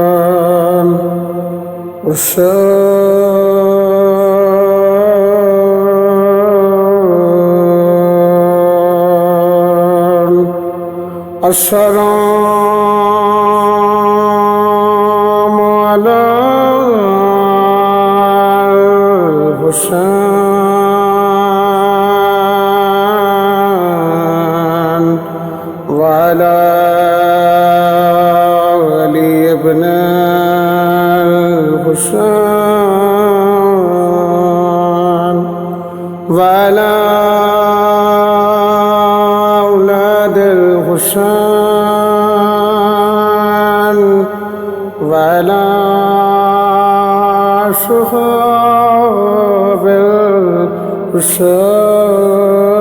حسين حسين السلام على الحسين وعلى علي بن الحسين وعلى أولاد الحسين وعلى صحاب الحسين